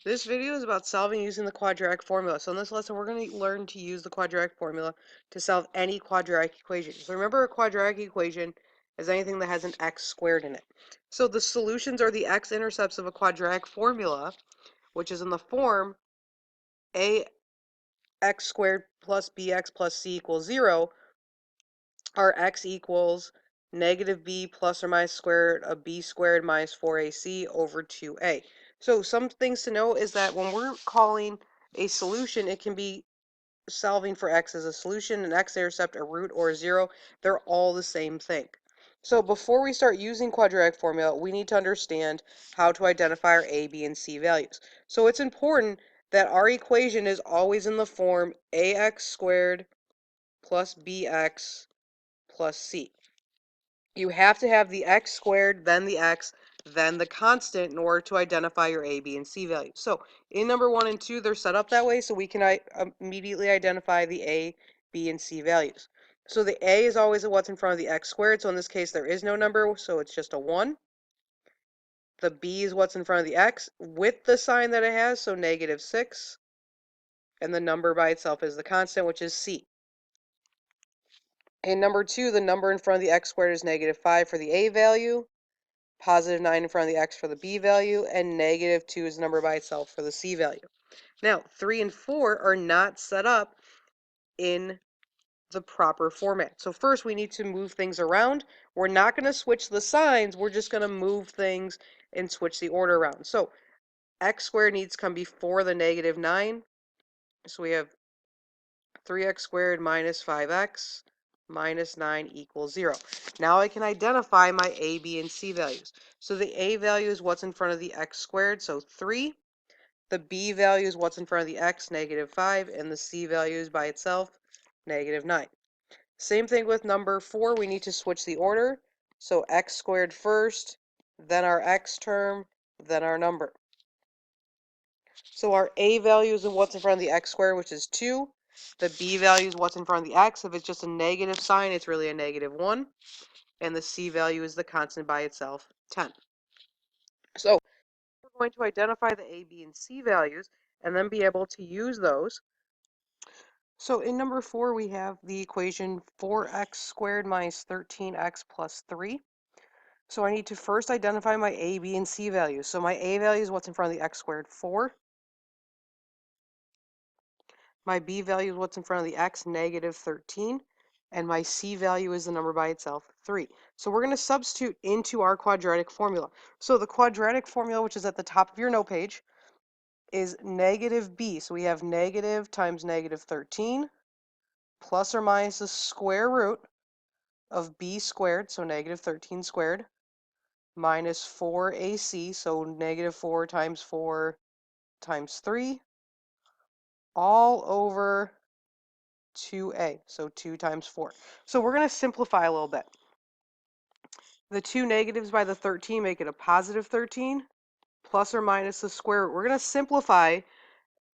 This video is about solving using the quadratic formula. So in this lesson, we're going to learn to use the quadratic formula to solve any quadratic equation. So remember, a quadratic equation is anything that has an x squared in it. So the solutions are the x-intercepts of a quadratic formula, which is in the form ax squared plus bx plus c equals 0, our x equals negative b plus or minus square root of b squared minus 4ac over 2a. So some things to know is that when we're calling a solution, it can be solving for x as a solution, an x-intercept, a root, or a 0. They're all the same thing. So before we start using quadratic formula, we need to understand how to identify our a, b, and c values. So it's important that our equation is always in the form ax squared plus bx plus c. You have to have the x squared, then the x, then the constant in order to identify your a, b, and c values. So in number 1 and 2, they're set up that way so we can immediately identify the a, b, and c values. So the a is always what's in front of the x squared, so in this case there is no number, so it's just a 1. The b is what's in front of the x with the sign that it has, so negative 6. And the number by itself is the constant, which is c. In number 2, the number in front of the x squared is negative 5 for the a value, positive 9 in front of the x for the b value, and negative 2 is the number by itself for the c value. Now, 3 and 4 are not set up in the proper format. So first we need to move things around. We're not going to switch the signs, we're just going to move things and switch the order around. So x squared needs to come before the negative 9. So we have 3x squared minus 5x minus 9 equals 0. Now I can identify my a, b, and c values. So the a value is what's in front of the x squared, so 3. The b value is what's in front of the x, negative 5, and the c value is by itself, negative 9. Same thing with number 4, we need to switch the order. So x squared first, then our x term, then our number. So our a value is what's in front of the x squared, which is 2. The b value is what's in front of the x. If it's just a negative sign, it's really a negative 1. And the c value is the constant by itself, 10. So we're going to identify the a, b, and c values and then be able to use those. So in number 4, we have the equation 4x squared minus 13x plus 3. So I need to first identify my a, b, and c values. So my a value is what's in front of the x squared, 4. My b value is what's in front of the x, negative 13. And my c value is the number by itself, 3. So we're going to substitute into our quadratic formula. So the quadratic formula, which is at the top of your note page, is negative b. So we have negative times negative 13 plus or minus the square root of b squared, so negative 13 squared, minus 4ac, so negative 4 times 3, all over 2a, so 2 times 4. So we're going to simplify a little bit. The two negatives by the 13 make it a positive 13, plus or minus the square root. We're going to simplify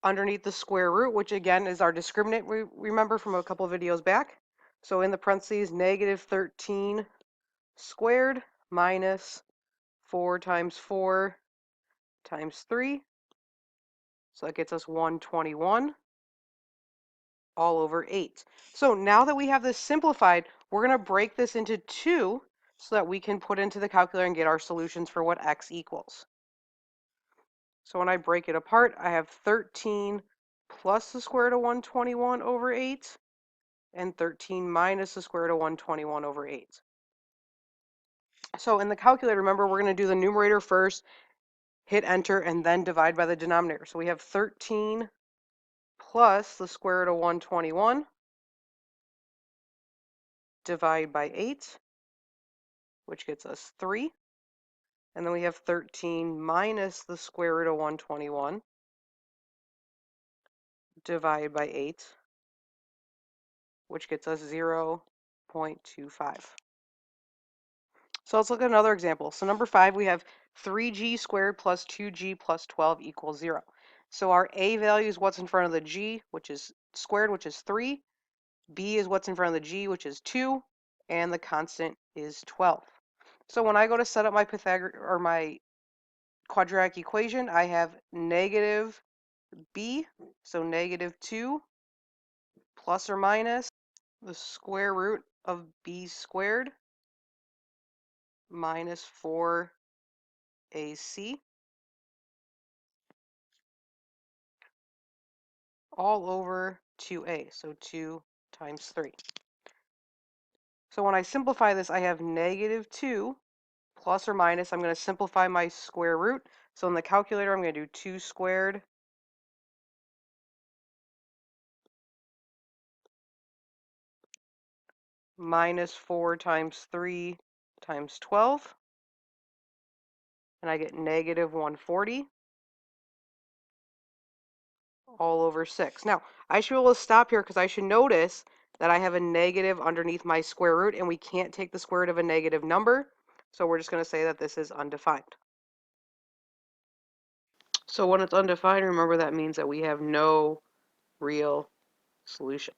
underneath the square root, which again is our discriminant we remember from a couple of videos back. So in the parentheses, negative 13 squared minus 4 times 4 times 3. So that gets us 121 all over 8. So now that we have this simplified, we're going to break this into 2 so that we can put into the calculator and get our solutions for what x equals. So when I break it apart, I have 13 plus the square root of 121 over 8 and 13 minus the square root of 121 over 8. So in the calculator, remember, we're going to do the numerator first, hit enter, and then divide by the denominator. So we have 13 plus the square root of 121 divide by 8, which gets us 3. And then we have 13 minus the square root of 121 divided by 8, which gets us 0.25. So let's look at another example. So number 5, we have 3g squared plus 2g plus 12 equals 0. So our a value is what's in front of the g, which is squared, which is 3. B is what's in front of the g, which is 2. And the constant is 12. So when I go to set up my quadratic equation, I have negative b, so -2 plus or minus the square root of b squared minus 4ac all over 2a, so 2 times 3. So when I simplify this, I have -2 plus or minus. I'm going to simplify my square root. So in the calculator, I'm going to do 2 squared minus 4 times 3 times 12. And I get -140 all over 6. Now, I should be able to stop here because I should notice that I have a negative underneath my square root, and we can't take the square root of a negative number. So we're just going to say that this is undefined. So when it's undefined, remember that means that we have no real solution.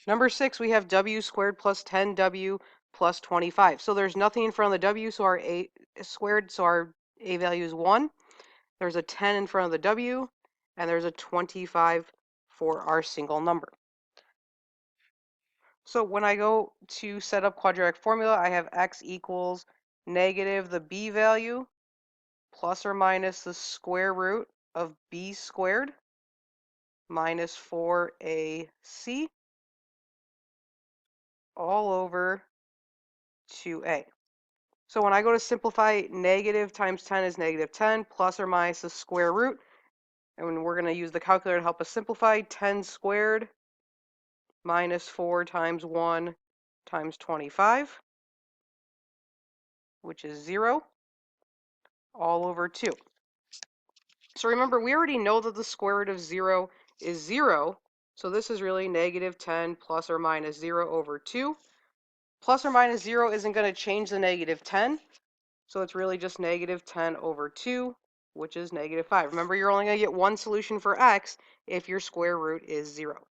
Number 6, we have w squared plus 10w plus 25. So there's nothing in front of the w, so our a squared, so our a value is 1. There's a 10 in front of the w, and there's a 25 for our single number. So when I go to set up quadratic formula, I have x equals negative the b value plus or minus the square root of b squared minus 4ac all over 2a. So when I go to simplify, negative times 10 is -10, plus or minus the square root. And we're going to use the calculator to help us simplify. 10 squared minus 4 times 1 times 25, which is 0, all over 2. So remember, we already know that the square root of 0 is 0. So this is really -10 plus or minus 0 over 2. Plus or minus 0 isn't going to change the -10. So it's really just -10 over 2, which is -5. Remember, you're only going to get one solution for x if your square root is 0.